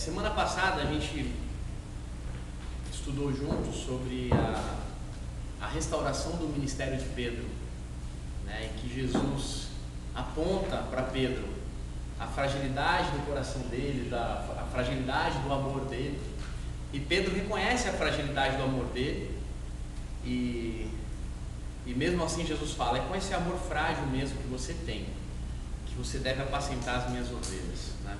Semana passada a gente estudou juntos sobre a restauração do ministério de Pedro, né, em que Jesus aponta para Pedro a fragilidade do coração dele, a fragilidade do amor dele, e Pedro reconhece a fragilidade do amor dele, e mesmo assim Jesus fala: é com esse amor frágil mesmo que você tem, que você deve apacentar as minhas ovelhas, né?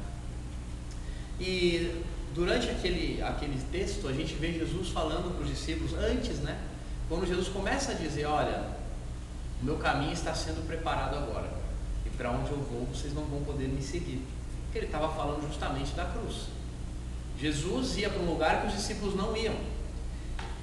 E durante aquele texto a gente vê Jesus falando para os discípulos antes, né? Quando Jesus começa a dizer: olha, o meu caminho está sendo preparado agora, e para onde eu vou vocês não vão poder me seguir. Porque ele estava falando justamente da cruz. Jesus ia para um lugar que os discípulos não iam,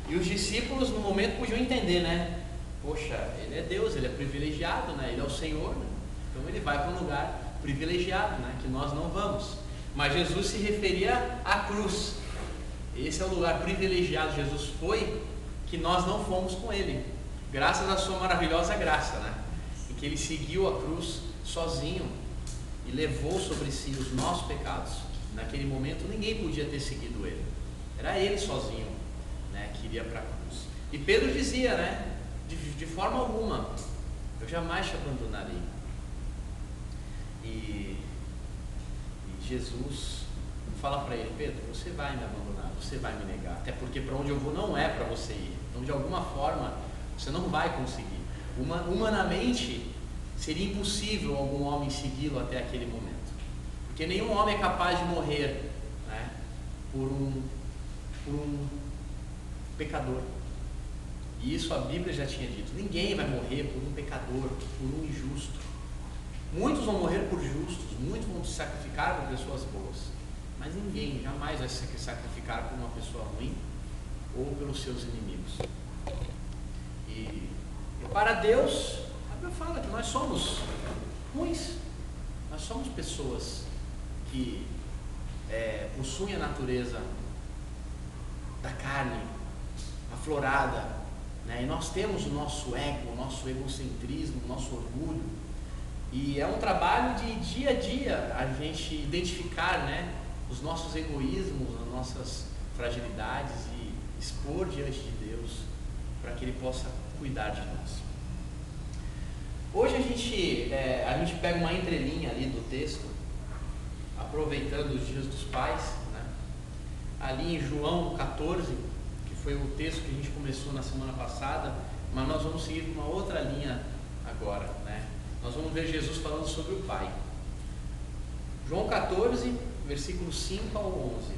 e os discípulos no momento podiam entender, né? Poxa, ele é Deus, ele é privilegiado, né? Ele é o Senhor, né? Então ele vai para um lugar privilegiado, né? Que nós não vamos. Mas Jesus se referia à cruz. Esse é o lugar privilegiado. Jesus foi, que nós não fomos com ele, graças à sua maravilhosa graça, né? Em que ele seguiu a cruz sozinho e levou sobre si os nossos pecados. Naquele momento ninguém podia ter seguido ele, era ele sozinho, né, que iria para a cruz. E Pedro dizia, né, de forma alguma, eu jamais te abandonarei. E Jesus fala para ele: Pedro, você vai me abandonar, você vai me negar, até porque para onde eu vou não é para você ir. Então de alguma forma você não vai conseguir. Humanamente seria impossível algum homem segui-lo até aquele momento, porque nenhum homem é capaz de morrer, né, por um pecador. E isso a Bíblia já tinha dito: ninguém vai morrer por um pecador, por um injusto. Muitos vão morrer por justos, muitos vão se sacrificar por pessoas boas, mas ninguém jamais vai se sacrificar por uma pessoa ruim ou pelos seus inimigos. E para Deus, a Bíblia fala que nós somos ruins, nós somos pessoas que possuem a natureza da carne aflorada, né? E nós temos o nosso ego, o nosso egocentrismo, o nosso orgulho. E é um trabalho de dia a dia a gente identificar, né, os nossos egoísmos, as nossas fragilidades e expor diante de Deus para que Ele possa cuidar de nós. Hoje a gente pega uma entrelinha ali do texto, aproveitando os dias dos pais, né, ali em João 14, que foi o texto que a gente começou na semana passada, mas nós vamos seguir uma outra linha agora, né? Nós vamos ver Jesus falando sobre o Pai. João 14, versículos 5 ao 11.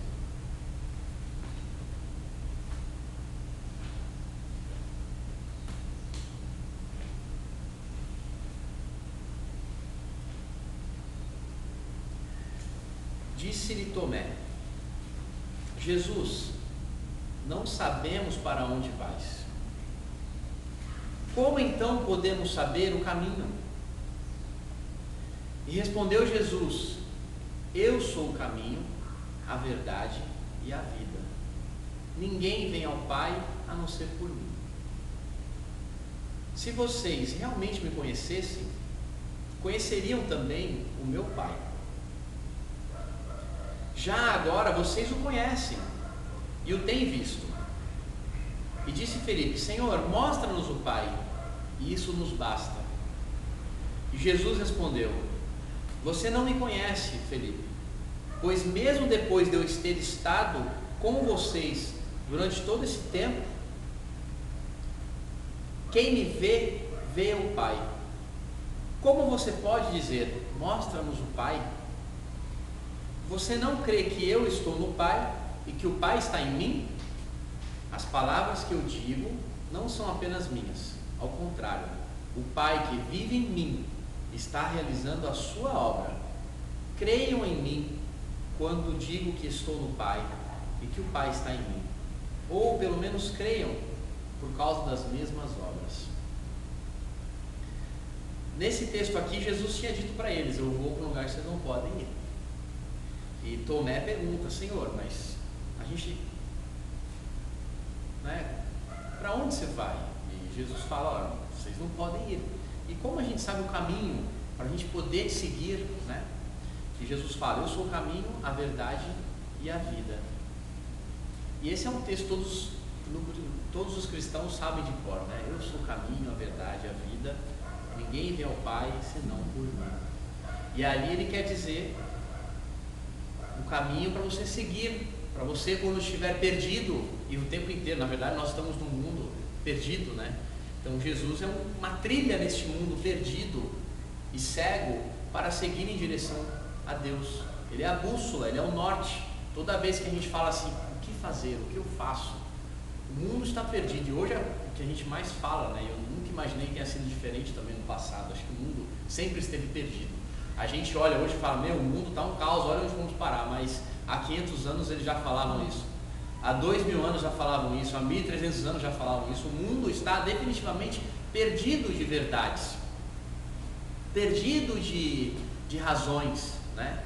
Disse-lhe Tomé: Jesus, não sabemos para onde vais. Como então podemos saber o caminho? E respondeu Jesus: eu sou o caminho, a verdade e a vida. Ninguém vem ao Pai a não ser por mim. Se vocês realmente me conhecessem, conheceriam também o meu Pai. Já agora vocês o conhecem e o têm visto. E disse Felipe: Senhor, mostra-nos o Pai, e isso nos basta. E Jesus respondeu: você não me conhece, Felipe, pois mesmo depois de eu ter estado com vocês durante todo esse tempo, quem me vê, vê o Pai. Como você pode dizer: mostra-nos o Pai? Você não crê que eu estou no Pai e que o Pai está em mim? As palavras que eu digo não são apenas minhas, ao contrário, o Pai que vive em mim está realizando a sua obra. Creiam em mim quando digo que estou no Pai e que o Pai está em mim, ou pelo menos creiam por causa das mesmas obras. Nesse texto aqui, Jesus tinha dito para eles: eu vou para um lugar que vocês não podem ir. E Tomé pergunta: Senhor, mas a gente, né, para onde você vai? E Jesus fala: olha, vocês não podem ir. E como a gente sabe o caminho para a gente poder seguir, né? E Jesus fala: eu sou o caminho, a verdade e a vida. E esse é um texto todos os cristãos sabem de cor, né? Eu sou o caminho, a verdade, a vida. Ninguém vê ao Pai senão por mim. E ali ele quer dizer o caminho para você seguir, para você quando estiver perdido, e o tempo inteiro, na verdade nós estamos num mundo perdido, né? Então Jesus é uma trilha neste mundo perdido e cego para seguir em direção a Deus. Ele é a bússola, ele é o norte. Toda vez que a gente fala assim, o que fazer, o que eu faço? O mundo está perdido, e hoje é o que a gente mais fala, né? Eu nunca imaginei que tenha sido diferente também no passado. Acho que o mundo sempre esteve perdido. A gente olha hoje e fala, meu, o mundo está um caos, olha onde vamos parar. Mas há 500 anos eles já falavam isso. Há 2000 anos já falavam isso, há 1300 anos já falavam isso. O mundo está definitivamente perdido de verdades, perdido de razões, né?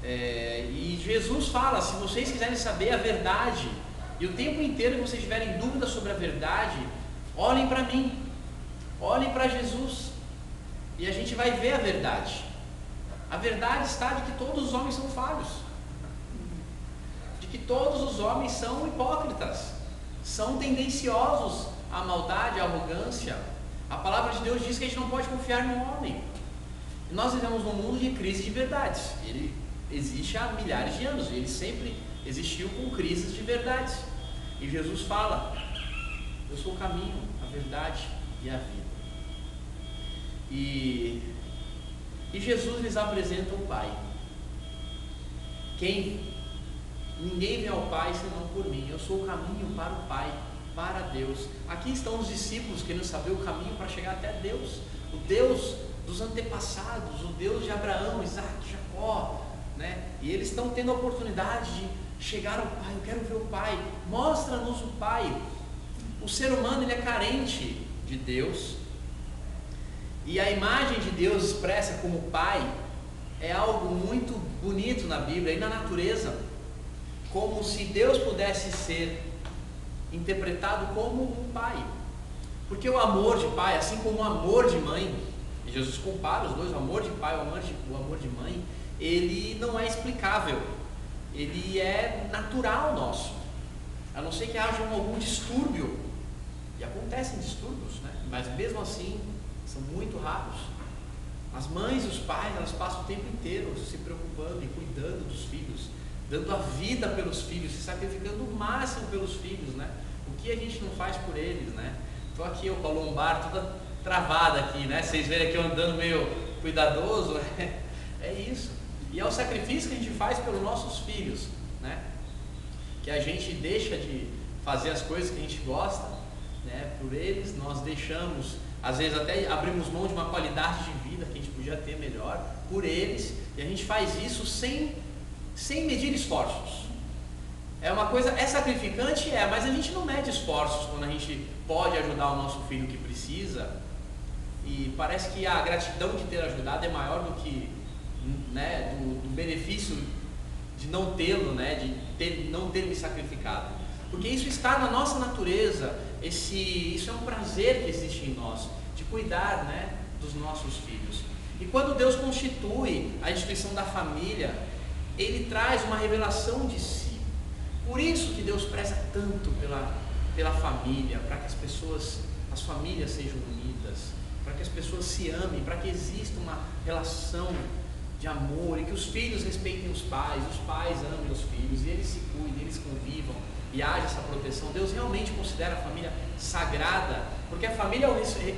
E Jesus fala, se vocês quiserem saber a verdade, e o tempo inteiro que vocês tiverem dúvida sobre a verdade, olhem para mim, olhem para Jesus, e a gente vai ver a verdade. A verdade está de que todos os homens são falhos, de que todos os homens são hipócritas, são tendenciosos à maldade, à arrogância. A palavra de Deus diz que a gente não pode confiar no homem. E nós vivemos num mundo de crise de verdades. Ele existe há milhares de anos, ele sempre existiu com crises de verdades. E Jesus fala, eu sou o caminho, a verdade e a vida. E Jesus lhes apresenta o Pai. Ninguém vem ao Pai senão por mim. Eu sou o caminho para o Pai, para Deus. Aqui estão os discípulos querendo saber o caminho para chegar até Deus. O Deus dos antepassados, o Deus de Abraão, Isaac, Jacó, né? E eles estão tendo a oportunidade de chegar ao Pai. Eu quero ver o Pai, mostra-nos o Pai. O ser humano, ele é carente de Deus, e a imagem de Deus expressa como Pai é algo muito bonito na Bíblia e na natureza, como se Deus pudesse ser interpretado como um pai, porque o amor de pai, assim como o amor de mãe, e Jesus compara os dois, o amor de pai e o amor de mãe, ele não é explicável, ele é natural nosso, a não ser que haja algum distúrbio, e acontecem distúrbios, né? Mas mesmo assim são muito raros. As mães e os pais, elas passam o tempo inteiro se preocupando e cuidando dos filhos, dando a vida pelos filhos, se sacrificando o máximo pelos filhos, né? O que a gente não faz por eles, né? Estou aqui eu com a lombar toda travada aqui, né? Vocês verem aqui eu andando meio cuidadoso, é isso. E é o sacrifício que a gente faz pelos nossos filhos, né? Que a gente deixa de fazer as coisas que a gente gosta, né? Por eles, nós deixamos, às vezes até abrimos mão de uma qualidade de vida que a gente podia ter melhor por eles, e a gente faz isso sem medir esforços. É uma coisa, é sacrificante, mas a gente não mede esforços quando a gente pode ajudar o nosso filho que precisa, e parece que a gratidão de ter ajudado é maior do que, né, do benefício de não tê-lo, né, não ter me sacrificado, porque isso está na nossa natureza, isso é um prazer que existe em nós, de cuidar, né, dos nossos filhos. E quando Deus constitui a instituição da família, Ele traz uma revelação de si. Por isso que Deus preza tanto pela família, para que as famílias sejam unidas, para que as pessoas se amem, para que exista uma relação de amor, e que os filhos respeitem os pais amem os filhos, e eles se cuidem, eles convivam, e haja essa proteção. Deus realmente considera a família sagrada, porque a família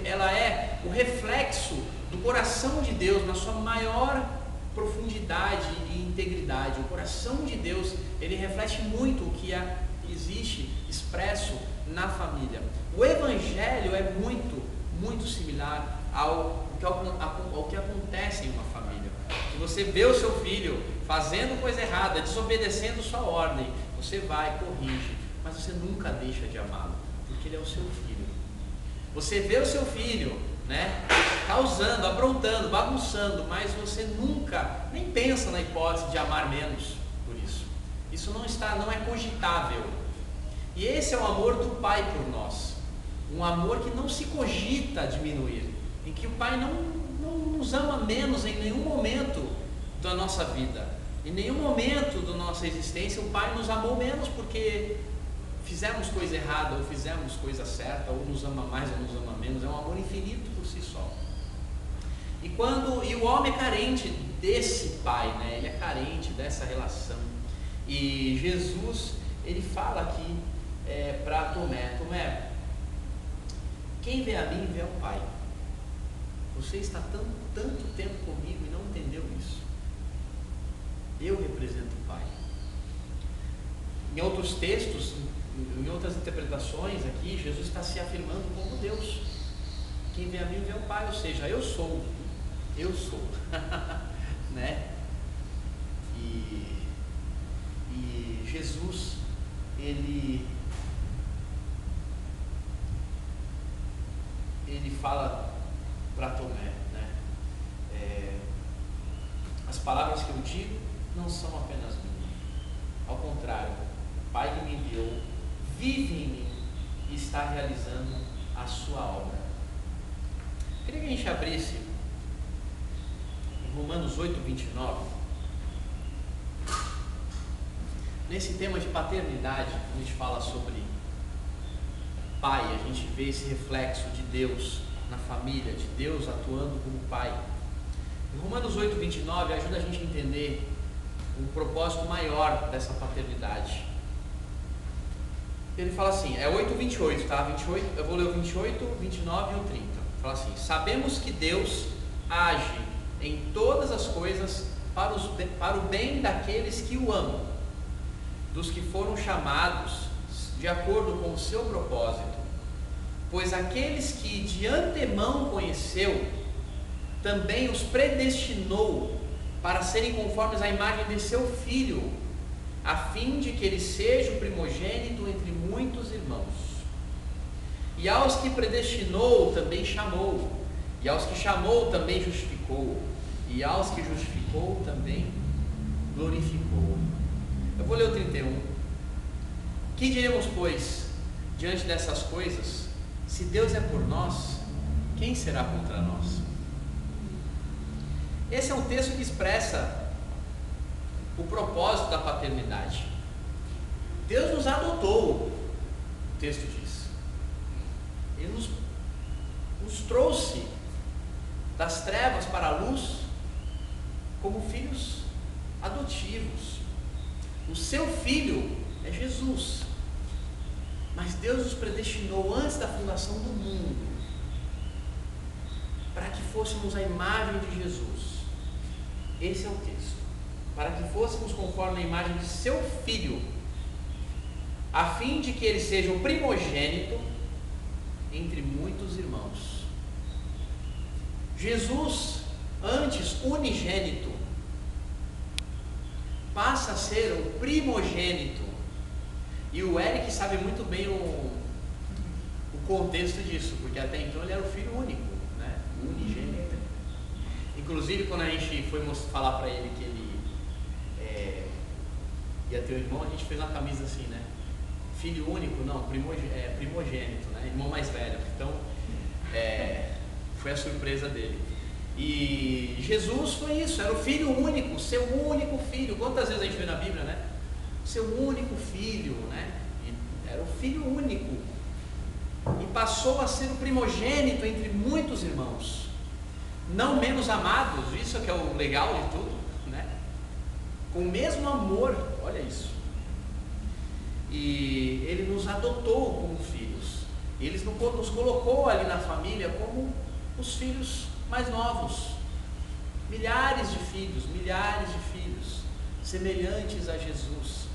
ela é o reflexo do coração de Deus na sua maior profundidade e integridade. O coração de Deus, ele reflete muito o que existe expresso na família. O Evangelho é muito, muito similar ao que acontece em uma família. Se você vê o seu filho fazendo coisa errada, desobedecendo sua ordem, você vai, corrige, mas você nunca deixa de amá-lo, porque ele é o seu filho. Você vê o seu filho, né, causando, aprontando, bagunçando, mas você nunca nem pensa na hipótese de amar menos por isso. Isso não é cogitável. E esse é o amor do Pai por nós, um amor que não se cogita diminuir, em que o Pai não nos ama menos em nenhum momento da nossa vida. Em nenhum momento da nossa existência o Pai nos amou menos porque fizemos coisa errada ou fizemos coisa certa, ou nos ama mais ou nos ama menos. É um amor infinito por si só. E o homem é carente desse Pai, né? Ele é carente dessa relação. E Jesus, ele fala aqui para Tomé: Tomé, quem vê a mim vê ao Pai. Você está tanto tempo comigo e não entendeu isso. Eu represento o Pai. Em outros textos, em outras interpretações aqui, Jesus está se afirmando como Deus. Quem vê a mim vê o Pai, ou seja, eu sou, né? E Jesus, ele fala para Tomé, né? As palavras que eu digo não são apenas minhas, ao contrário, o Pai que me enviou vive em mim e está realizando a sua obra. Queria que a gente abrisse em Romanos 8:29. Nesse tema de paternidade, a gente fala sobre pai, a gente vê esse reflexo de Deus na família, de Deus atuando como pai. Em Romanos 8:29 ajuda a gente a entender um propósito maior dessa paternidade. Ele fala assim, é 8:28, tá? 28, eu vou ler o 28, 29 e o 30. Fala assim: sabemos que Deus age em todas as coisas para o bem daqueles que o amam, dos que foram chamados de acordo com o seu propósito. Pois aqueles que de antemão conheceu, também os predestinou para serem conformes à imagem de seu Filho, a fim de que ele seja o primogênito entre muitos irmãos. E aos que predestinou também chamou, e aos que chamou também justificou, e aos que justificou também glorificou. Eu vou ler o 31. Que diremos, pois, diante dessas coisas? Se Deus é por nós, quem será contra nós? Esse é um texto que expressa o propósito da paternidade. Deus nos adotou, o texto diz. Ele nos trouxe das trevas para a luz como filhos adotivos. O seu filho é Jesus. Mas Deus nos predestinou antes da fundação do mundo para que fôssemos a imagem de Jesus. Esse é o texto. Para que fôssemos conforme a imagem de seu Filho, a fim de que ele seja o primogênito entre muitos irmãos. Jesus, antes unigênito, passa a ser o primogênito. E o Eric sabe muito bem o contexto disso, porque até então ele era o filho único, né? Unigênito. Inclusive, quando a gente foi falar para ele que ele ia ter um irmão, a gente fez uma camisa assim, né? Filho único, não, primogênito, né? Irmão mais velho. Então, foi a surpresa dele. E Jesus foi isso, era o filho único, seu único filho. Quantas vezes a gente vê na Bíblia, né? Seu único filho, né? E era o filho único. E passou a ser o primogênito entre muitos irmãos. Não menos amados, isso é que é o legal de tudo, né? Com o mesmo amor, olha isso. E ele nos adotou como filhos. Ele nos colocou ali na família como os filhos mais novos. Milhares de filhos, semelhantes a Jesus.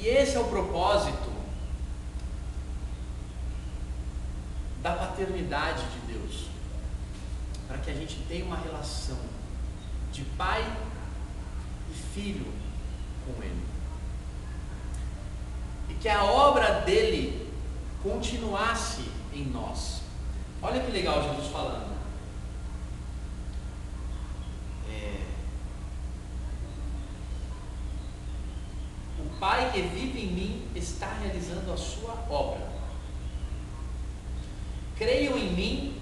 E esse é o propósito da paternidade de Deus, para que a gente tenha uma relação de pai e filho com Ele, e que a obra dele continuasse em nós. Olha que legal Jesus falando. O Pai que vive em mim está realizando a sua obra. Creiam em mim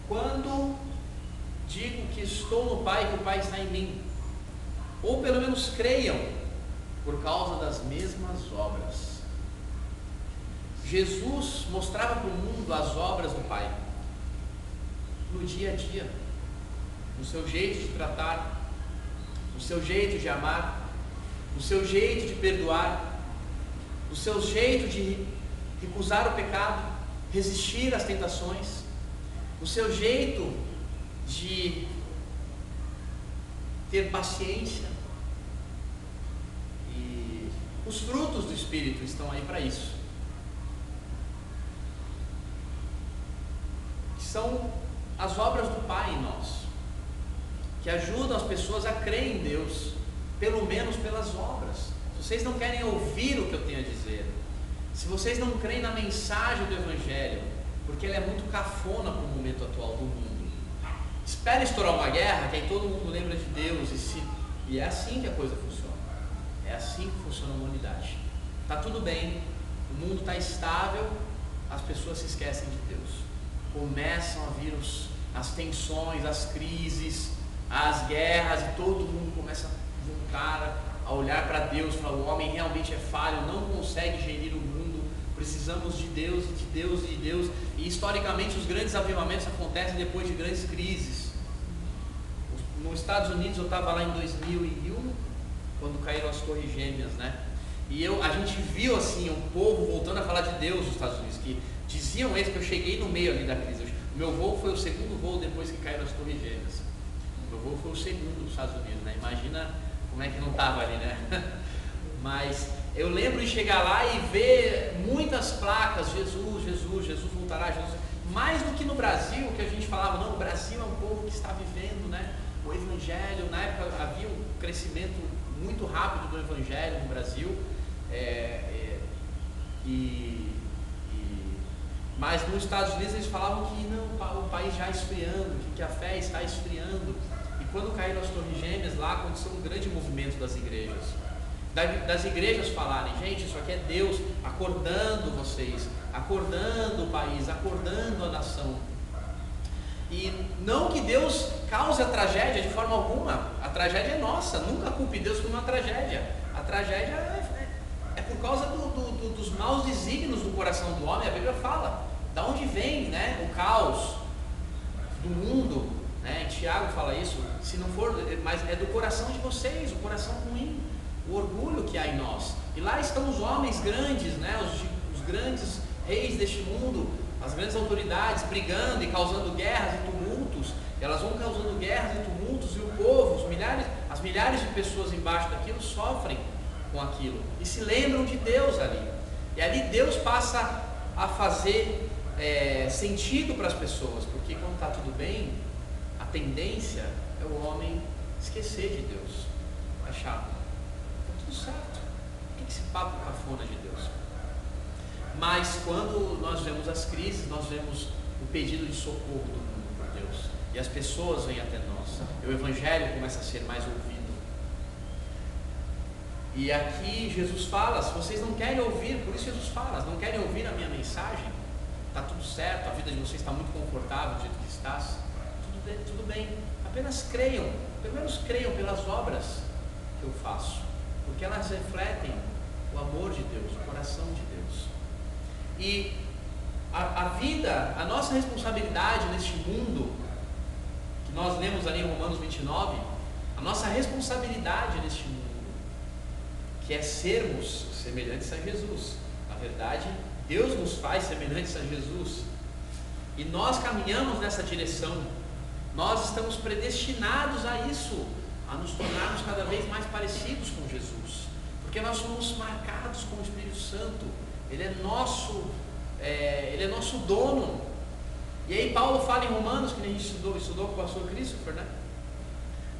quando digo que estou no Pai e que o Pai está em mim. ou pelo menos creiam por causa das mesmas obras. Jesus mostrava para o mundo as obras do Pai, no dia a dia, no seu jeito de tratar, no seu jeito de amar, no seu jeito de perdoar, no seu jeito de recusar o pecado, resistir às tentações, no seu jeito de ter paciência. E os frutos do Espírito estão aí para isso. São as obras do Pai em nós, que ajudam as pessoas a crer em Deus, pelo menos pelas obras. Se vocês não querem ouvir o que eu tenho a dizer, se vocês não creem na mensagem do Evangelho, porque ela é muito cafona para o momento atual do mundo, espera estourar uma guerra, que aí todo mundo lembra de Deus, e é assim que a coisa funciona. É assim que funciona a humanidade. Está tudo bem, o mundo está estável, as pessoas se esquecem de Deus. Começam a vir as tensões, as crises, as guerras, e todo mundo começa a juntar, a olhar para Deus, falar: o homem realmente é falho, não consegue gerir o mundo, precisamos de Deus, e de Deus, e de Deus. E historicamente os grandes avivamentos acontecem depois de grandes crises. Nos Estados Unidos, eu estava lá em 2001, quando caíram as Torres Gêmeas, né? E a gente viu assim o povo voltando a falar de Deus nos Estados Unidos, que diziam eles que eu cheguei no meio ali da crise. Meu voo foi o segundo voo depois que caíram as Torres Gêmeas. Meu voo foi o segundo dos Estados Unidos, né? Imagina como é que não estava ali, né? Mas eu lembro de chegar lá e ver muitas placas: Jesus, Jesus, Jesus voltará, Jesus. Mais do que no Brasil, que a gente falava: não, o Brasil é um povo que está vivendo, né, o Evangelho. Na época havia um crescimento muito rápido do Evangelho no Brasil, mas nos Estados Unidos eles falavam que não, o país já esfriando, que a fé está esfriando. E quando caíram as Torres Gêmeas, lá aconteceu um grande movimento das igrejas. Das igrejas falarem: gente, isso aqui é Deus acordando vocês, acordando o país, acordando a nação. E não que Deus cause a tragédia de forma alguma, a tragédia é nossa, nunca culpe Deus por uma tragédia. A tragédia é por causa dos maus desígnios do coração do homem. A Bíblia fala da onde vem, né, o caos do mundo, né? Tiago fala isso: se não for, mas é do coração de vocês, o coração ruim, o orgulho que há em nós. E lá estão os homens grandes, né, os grandes reis deste mundo, as grandes autoridades brigando e causando guerras e tumultos. Elas vão causando guerras e tumultos, e o povo, as milhares de pessoas embaixo daquilo sofrem com aquilo e se lembram de Deus ali. E ali Deus passa a fazer sentido para as pessoas, porque quando está tudo bem, a tendência é o homem esquecer de Deus, achar: está tudo certo, o que esse papo cafona de Deus? Mas quando nós vemos as crises, nós vemos o pedido de socorro do mundo por Deus, e as pessoas vêm até nós, e o Evangelho começa a ser mais ouvido. E aqui Jesus fala: se vocês não querem ouvir, por isso Jesus fala, não querem ouvir a minha mensagem, está tudo certo, a vida de vocês está muito confortável do jeito que está, tudo bem, apenas creiam, pelo menos creiam pelas obras que eu faço, porque elas refletem o amor de Deus, o coração de Deus. E a vida, a nossa responsabilidade neste mundo, que nós lemos ali em Romanos 29, a nossa responsabilidade neste mundo, que é sermos semelhantes a Jesus. Na verdade, Deus nos faz semelhantes a Jesus, e nós caminhamos nessa direção. Nós estamos predestinados a isso, a nos tornarmos cada vez mais parecidos com Jesus, porque nós somos marcados com o Espírito Santo. Ele é nosso dono. E aí Paulo fala em Romanos, que a gente estudou com o pastor Christopher, né,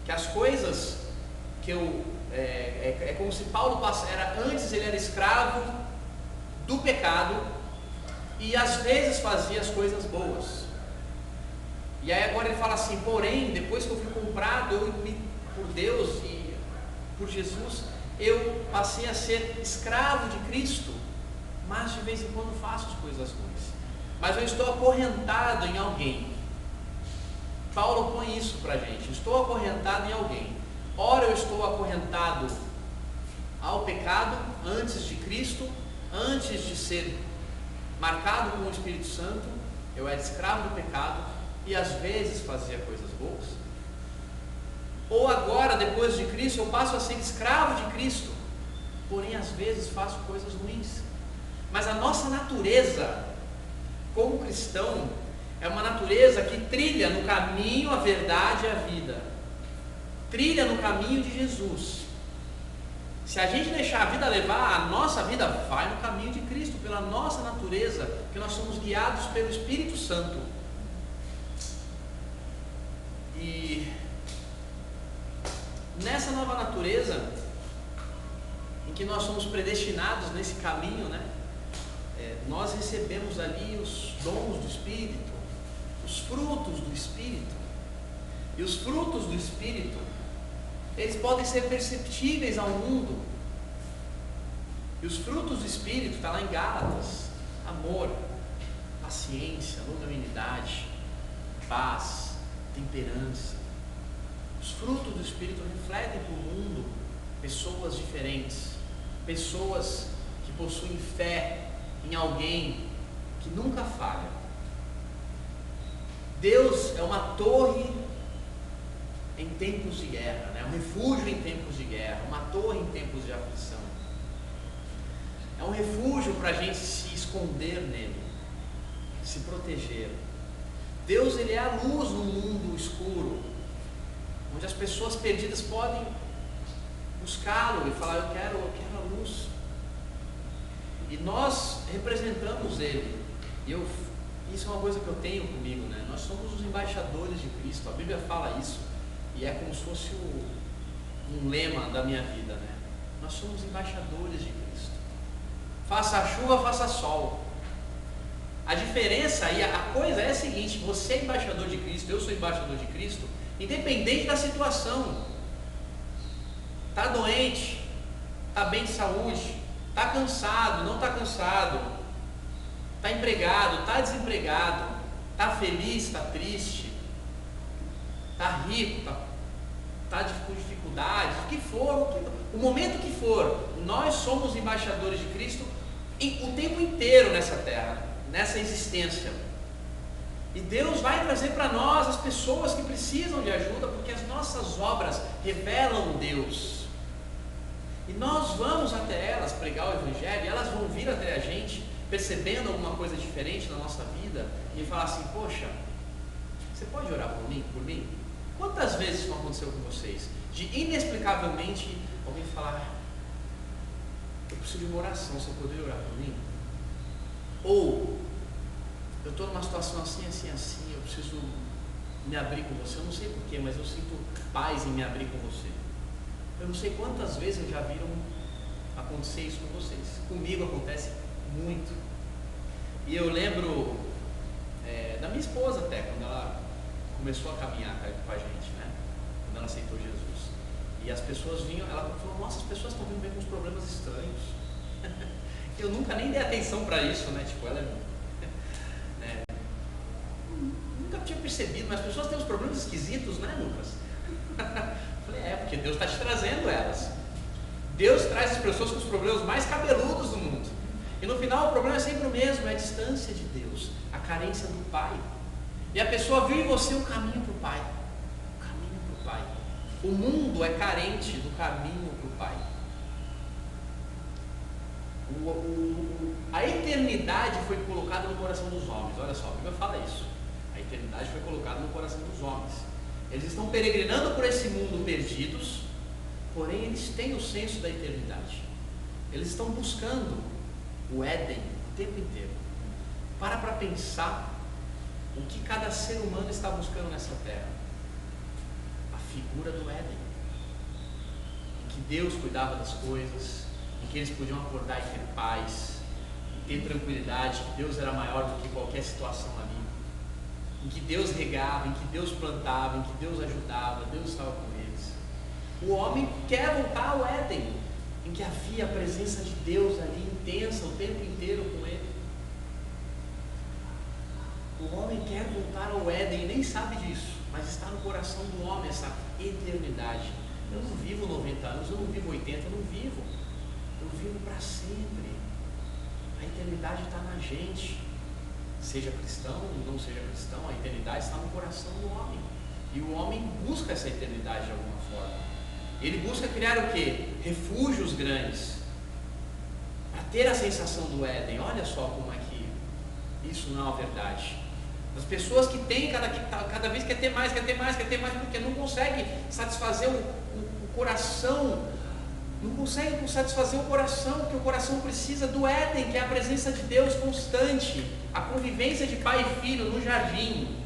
que as coisas que é como se Paulo antes ele era escravo do pecado, e às vezes fazia as coisas boas. E aí agora ele fala assim: porém, depois que eu fui comprado por Deus e por Jesus, eu passei a ser escravo de Cristo, mas de vez em quando faço as coisas ruins. Mas eu estou acorrentado em alguém. Paulo põe isso para a gente: estou acorrentado em alguém. ora eu estou acorrentado ao pecado antes de Cristo, antes de ser marcado com o Espírito Santo, eu era escravo do pecado e às vezes fazia coisas boas. Ou agora, depois de Cristo, eu passo a ser escravo de Cristo, porém às vezes faço coisas ruins. Mas a nossa natureza como cristão é uma natureza que trilha no caminho, a verdade e a vida, trilha no caminho de Jesus. Se a gente deixar a vida levar, a nossa vida vai no caminho de Cristo, pela nossa natureza, porque nós somos guiados pelo Espírito Santo. E nessa nova natureza, em que nós somos predestinados nesse caminho, né? Nós recebemos ali os dons do Espírito, os frutos do Espírito. E os frutos do Espírito, eles podem ser perceptíveis ao mundo. E os frutos do Espírito, está lá em Gálatas: amor, paciência, longanimidade, paz, temperança. Os frutos do Espírito refletem para o mundo pessoas diferentes, pessoas que possuem fé em alguém que nunca falha. Deus é uma torre em tempos de guerra, né? Um refúgio em tempos de guerra, uma torre em tempos de aflição. É um refúgio para a gente se esconder nele, se proteger. Deus, ele é a luz no mundo escuro, onde as pessoas perdidas podem buscá-lo e falar: eu quero a luz. E nós representamos ele. Isso é uma coisa que eu tenho comigo, né? Nós somos os embaixadores de Cristo. A Bíblia fala isso, e é como se fosse um lema da minha vida, né? Nós somos embaixadores de Cristo. Faça chuva, faça sol. A diferença e a coisa é a seguinte: você é embaixador de Cristo, eu sou embaixador de Cristo, independente da situação. Está doente, está bem de saúde, está cansado, não está cansado, está empregado, está desempregado, está feliz, está triste, está rico, está com dificuldades, o que for, o momento que for, nós somos embaixadores de Cristo o tempo inteiro nessa terra, nessa existência. E Deus vai trazer para nós as pessoas que precisam de ajuda, porque as nossas obras revelam Deus. E nós vamos até elas pregar o Evangelho, e elas vão vir até a gente percebendo alguma coisa diferente na nossa vida e falar assim: poxa, você pode orar por mim? Quantas vezes isso não aconteceu com vocês? De inexplicavelmente alguém falar: eu preciso de uma oração, você poderia orar por mim? Ou eu estou numa situação assim, eu preciso me abrir com você. Eu não sei porquê, mas eu sinto paz em me abrir com você. Eu não sei quantas vezes já viram acontecer isso com vocês. Comigo acontece muito. E eu lembro da minha esposa até, quando ela começou a caminhar com a gente, né? Quando ela aceitou Jesus. E as pessoas vinham, ela falou: nossa, as pessoas estão vindo bem com uns problemas estranhos. Eu nunca nem dei atenção para isso, né? Tipo, ela nunca tinha percebido, mas as pessoas têm uns problemas esquisitos, né, Lucas? Falei: porque Deus está te trazendo elas. Deus traz as pessoas com os problemas mais cabeludos do mundo. E no final o problema é sempre o mesmo: é a distância de Deus, a carência do Pai. E a pessoa viu em você o caminho para o Pai. O caminho para o Pai. O mundo é carente do caminho para o Pai. A eternidade foi colocada no coração dos homens. Olha só, a Bíblia fala isso. A eternidade foi colocada no coração dos homens. Eles estão peregrinando por esse mundo perdidos, porém eles têm o senso da eternidade. Eles estão buscando o Éden o tempo inteiro. Para pensar o que cada ser humano está buscando nessa terra. A figura do Éden, em que Deus cuidava das coisas, em que eles podiam acordar e ter paz, e ter tranquilidade, que Deus era maior do que qualquer situação ali, em que Deus regava, em que Deus plantava, em que Deus ajudava, Deus estava com eles. O homem quer voltar ao Éden, em que havia a presença de Deus ali intensa o tempo inteiro com ele. O homem quer voltar ao Éden e nem sabe disso, mas está no coração do homem essa eternidade. Eu não vivo 90 anos, eu não vivo 80, eu não vivo. Eu vivo para sempre. A eternidade está na gente. Seja cristão ou não seja cristão, a eternidade está no coração do homem. E o homem busca essa eternidade de alguma forma. Ele busca criar o quê? Refúgios grandes. Para ter a sensação do Éden. Olha só como é que isso não é uma verdade. As pessoas que têm, cada vez quer ter mais, porque não consegue satisfazer o coração. Não consegue satisfazer o coração, porque o coração precisa do Éden, que é a presença de Deus constante, a convivência de pai e filho no jardim,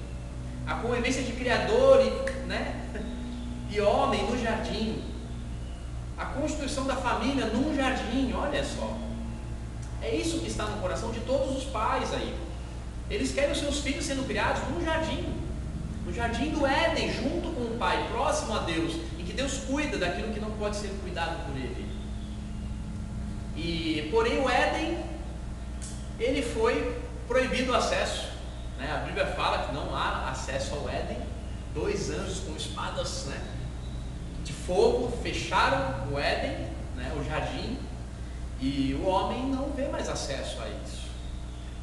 a convivência de criador e homem no jardim, a constituição da família num jardim. Olha só, é isso que está no coração de todos os pais aí. Eles querem os seus filhos sendo criados no jardim do Éden, junto com o pai, próximo a Deus, em que Deus cuida daquilo que não pode ser cuidado por ele. Porém o Éden, ele foi proibido o acesso, né? A Bíblia fala que não há acesso ao Éden. 2 anjos com espadas, de fogo fecharam o Éden, o jardim, e o homem não vê mais acesso a isso.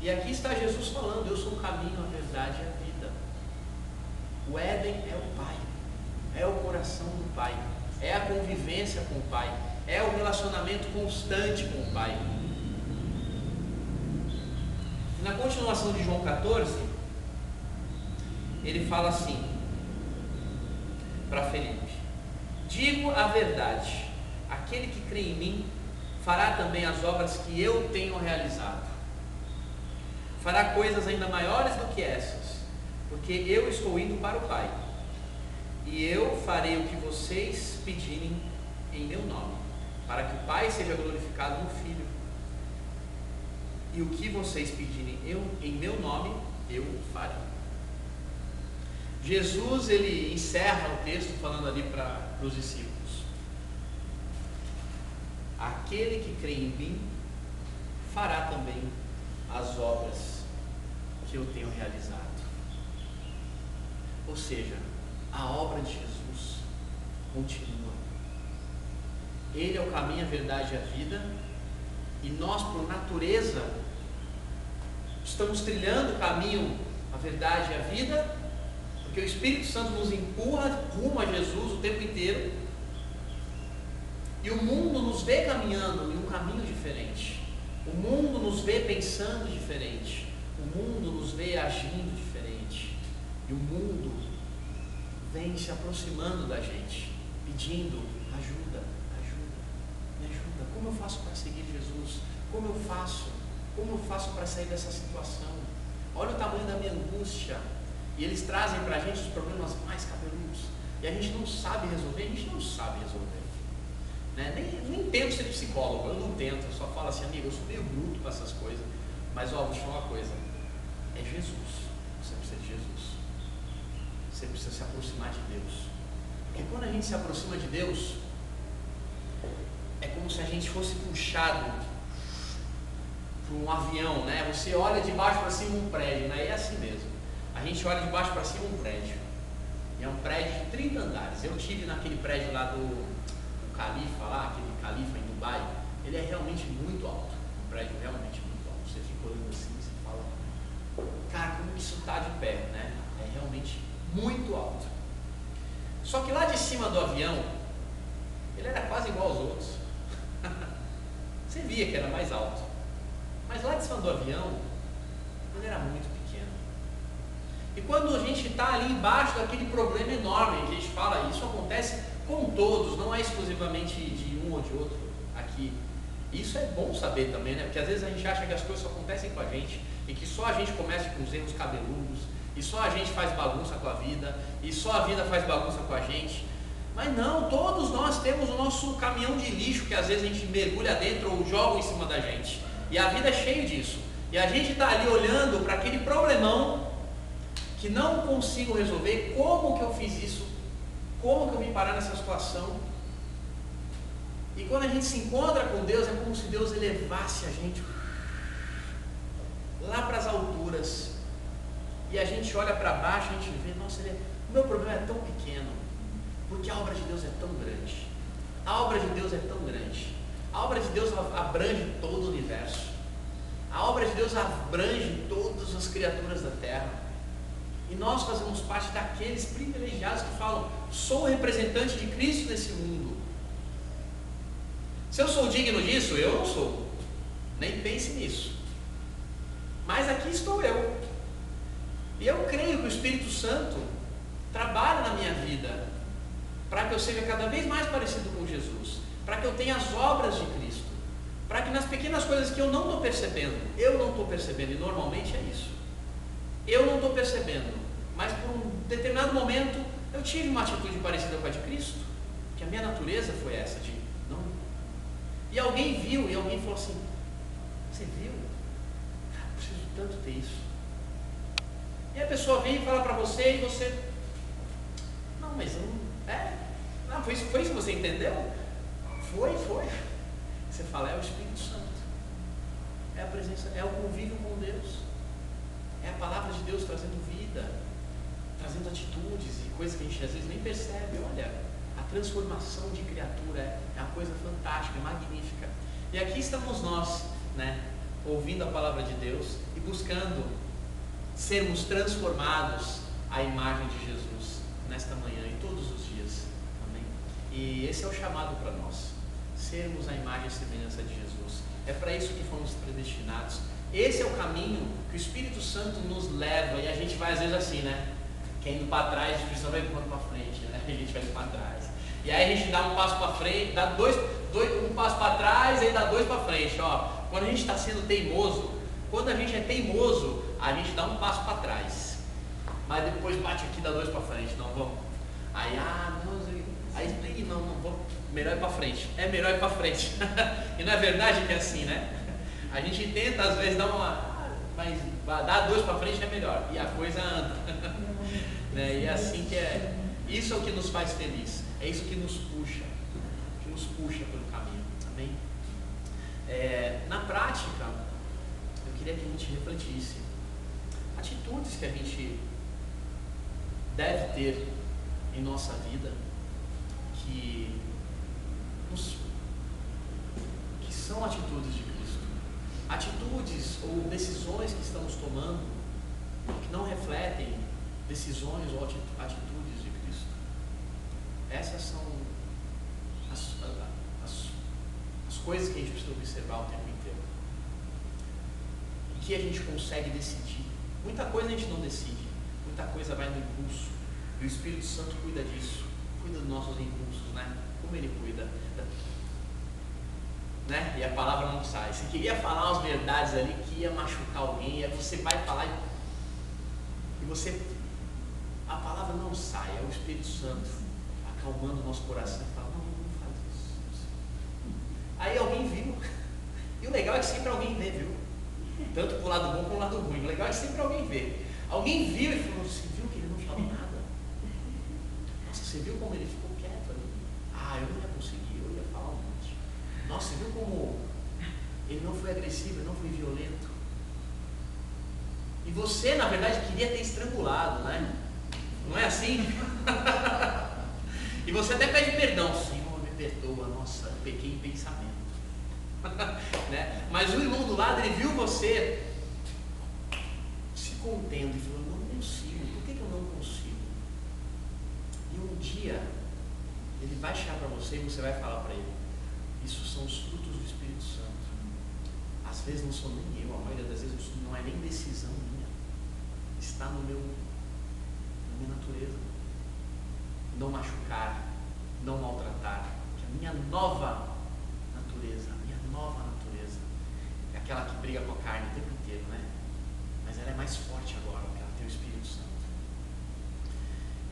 E aqui está Jesus falando: eu sou o caminho, a verdade e a vida. O Éden é o Pai, é o coração do Pai, é a convivência com o Pai, é o relacionamento constante com o Pai. Na continuação de João 14, ele fala assim para Felipe: digo a verdade, aquele que crê em mim fará também as obras que eu tenho realizado, fará coisas ainda maiores do que essas, porque eu estou indo para o Pai, e eu farei o que vocês pedirem em meu nome, para que o Pai seja glorificado no Filho. E o que vocês pedirem em meu nome, eu farei. Jesus, ele encerra o texto falando ali para os discípulos: aquele que crê em mim fará também as obras que eu tenho realizado. Ou seja, a obra de Jesus continua. Ele é o caminho, a verdade e a vida, e nós, por natureza, estamos trilhando o caminho, a verdade e a vida, porque o Espírito Santo nos empurra rumo a Jesus o tempo inteiro, e o mundo nos vê caminhando em um caminho diferente, o mundo nos vê pensando diferente, o mundo nos vê agindo diferente, e o mundo vem se aproximando da gente, pedindo: ajuda, me ajuda, como eu faço para seguir Jesus? Como eu faço para sair dessa situação? Olha o tamanho da minha angústia. E eles trazem para a gente os problemas mais cabeludos, e a gente não sabe resolver. Nem tento ser psicólogo, eu não tento, eu só falo assim: amigo, eu sou meio bruto para essas coisas, mas vou te falar uma coisa, é Jesus. Você precisa de Jesus, você precisa se aproximar de Deus, porque quando a gente se aproxima de Deus, é como se a gente fosse puxado por um avião, Você olha de baixo para cima um prédio, É assim mesmo. A gente olha de baixo para cima um prédio, e é um prédio de 30 andares. Eu estive naquele prédio lá do Califa, aquele Califa em Dubai. Ele é realmente muito alto, um prédio realmente muito alto. Você fica olhando assim, você fala: cara, como isso está de pé, É realmente muito alto. Só que lá de cima do avião, ele era quase igual aos outros. Você via que era mais alto, mas lá de cima do avião, ele era muito pequeno. E quando a gente está ali embaixo daquele problema enorme, a gente fala: isso acontece com todos, não é exclusivamente de um ou de outro aqui. Isso é bom saber também, Porque às vezes a gente acha que as coisas só acontecem com a gente, e que só a gente começa com os erros cabeludos, e só a gente faz bagunça com a vida, e só a vida faz bagunça com a gente. Mas não, todos nós temos o nosso caminhão de lixo, que às vezes a gente mergulha dentro ou joga em cima da gente, e a vida é cheia disso, e a gente está ali olhando para aquele problemão que não consigo resolver. Como que eu fiz isso? Como que eu vim parar nessa situação? E quando a gente se encontra com Deus, é como se Deus elevasse a gente lá para as alturas, e a gente olha para baixo e a gente vê: nossa, o meu problema é tão pequeno, porque Porque a obra de Deus é tão grande. A obra de Deus é tão grande. A obra de Deus abrange todo o universo. A obra de Deus abrange todas as criaturas da terra. E nós fazemos parte daqueles privilegiados que falam: sou representante de Cristo nesse mundo. Se eu sou digno disso, eu não sou. Nem pense nisso. Mas aqui estou eu. E eu creio que o Espírito Santo trabalha na minha vida para que eu seja cada vez mais parecido com Jesus, para que eu tenha as obras de Cristo, para que nas pequenas coisas que eu não estou percebendo, e normalmente é isso, eu não estou percebendo, mas por um determinado momento eu tive uma atitude parecida com a de Cristo, que a minha natureza foi essa, de não. E alguém viu, e alguém falou assim: você viu? Cara, eu preciso tanto ter isso. E a pessoa vem e fala para você, e você: não, mas eu não. Não, foi isso que você entendeu? Foi. Você fala: é o Espírito Santo, é a presença, é o convívio com Deus, é a palavra de Deus trazendo vida, trazendo atitudes e coisas que a gente às vezes nem percebe. Olha, a transformação de criatura é uma coisa fantástica, é magnífica. E aqui estamos nós, né, ouvindo a palavra de Deus e buscando sermos transformados à imagem de Jesus nesta manhã e todos os dias. Amém? E esse é o chamado para nós, sermos a imagem e semelhança de Jesus. É para isso que fomos predestinados. Esse é o caminho que o Espírito Santo nos leva. E a gente vai às vezes assim, né? Quem indo para trás, a gente precisa vai indo para frente, né? A gente vai indo para trás. E aí a gente dá um passo para frente, dá um passo para trás, e aí dá dois para frente. Ó, quando a gente está sendo teimoso, quando a gente é teimoso, a gente dá um passo para trás, mas depois bate aqui, dá dois para frente. Não, vamos. Aí, não, vamos. Melhor ir para frente. É melhor ir para frente. E não é verdade que é assim, né? A gente tenta às vezes dar mas dar dois para frente é melhor. E a coisa anda. Né? E é assim que é. Isso é o que nos faz feliz. É isso que nos puxa pelo caminho. Amém? Na prática, eu queria que a gente refletisse atitudes que a gente deve ter em nossa vida que são atitudes de Cristo, atitudes ou decisões que estamos tomando que não refletem decisões ou atitudes de Cristo. Essas são as coisas que a gente precisa observar o tempo inteiro e que a gente consegue decidir. Muita coisa a gente não decide, muita coisa vai no impulso, e o Espírito Santo cuida disso, cuida dos nossos impulsos, né? Como ele cuida, né? E a palavra não sai. Você queria falar umas verdades ali que ia machucar alguém, e aí você vai falar a palavra não sai, é o Espírito Santo acalmando o nosso coração e fala: não faz isso. Aí alguém viu, e o legal é que sempre alguém vê, viu? Tanto pro lado bom como pro lado ruim. O legal é que sempre alguém vê. Alguém viu e falou: você viu que ele não falou nada? Nossa, você viu como ele ficou quieto ali? Eu não ia conseguir, eu ia falar um monte. Nossa, você viu como ele não foi agressivo, ele não foi violento? E você, na verdade, queria ter estrangulado, né? Não é assim? E você até pede perdão: Senhor, me perdoa, nossa, eu pequei em pensamento. Né? Mas o irmão do lado, ele viu você se contendo e falou: não consigo, por que eu não consigo? E um dia ele vai chegar para você e você vai falar para ele: isso são os frutos do Espírito Santo. Às vezes não sou nem eu, a maioria das vezes não é nem decisão minha, está na minha natureza. Não machucar, não maltratar, que a minha nova natureza é aquela que briga com a carne o tempo inteiro, né? Mas ela é mais forte agora, porque ela tem o Espírito Santo.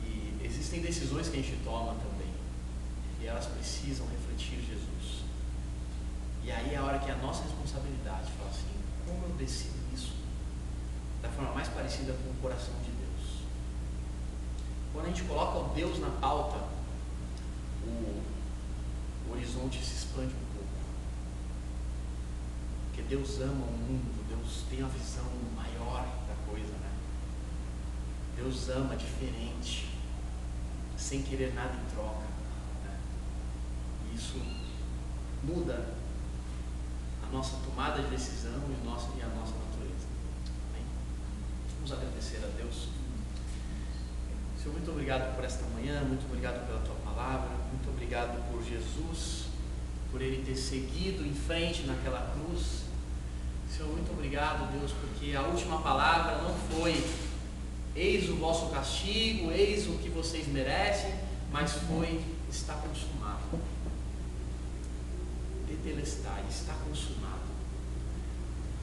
E existem decisões que a gente toma também, e elas precisam refletir Jesus. E aí é a hora que é a nossa responsabilidade falar assim: como eu decido isso da forma mais parecida com o coração de Deus? Quando a gente coloca o Deus na pauta, o horizonte se expande um pouco. Porque Deus ama o mundo, Deus tem a visão maior da coisa, né? Deus ama diferente. sem querer nada em troca, né? E isso muda a nossa tomada de decisão e a nossa natureza. Amém? Vamos agradecer a Deus. Senhor, muito obrigado por esta manhã, muito obrigado pela tua palavra, muito obrigado por Jesus, por ele ter seguido em frente naquela cruz. Senhor, muito obrigado, Deus, porque a última palavra não foi eis o vosso castigo, eis o que vocês merecem, mas foi está consumado. Tetelestai, está consumado.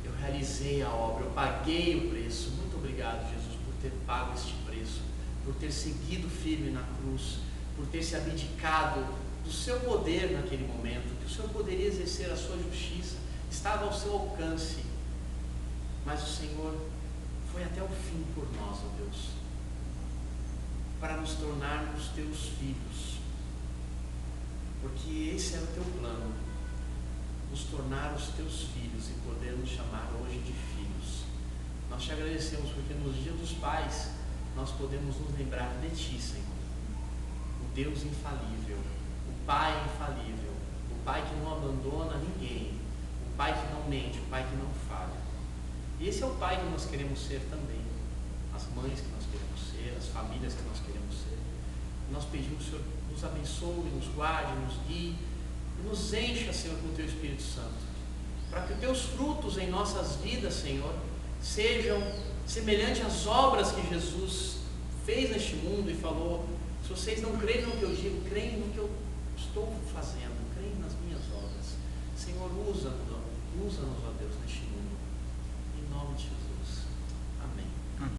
Eu realizei a obra, eu paguei o preço. Muito obrigado, Jesus, por ter pago este preço, por ter seguido firme na cruz, por ter se abdicado do seu poder naquele momento, que o Senhor poderia exercer a sua justiça, estava ao seu alcance, mas o Senhor foi até o fim por nós, ó Deus, para nos tornarmos teus filhos, porque esse era o teu plano, nos tornar os teus filhos e poder nos chamar hoje de filhos. Nós te agradecemos porque nos dias dos pais nós podemos nos lembrar de ti, Senhor, o Deus infalível, o Pai infalível, o Pai que não abandona ninguém, o Pai que não mente, o Pai que não falha. E esse é o Pai que nós queremos ser também, as mães que nós queremos ser, as famílias que nós queremos ser. E nós pedimos, Senhor, nos abençoe, nos guarde, nos guie, e nos encha, Senhor, com o teu Espírito Santo, para que os teus frutos em nossas vidas, Senhor, sejam semelhantes às obras que Jesus fez neste mundo e falou: se vocês não creem no que eu digo, creem no que eu estou fazendo, creem nas minhas obras. Senhor, usa-nos, ó Deus, neste mundo, em nome de Jesus. Amém.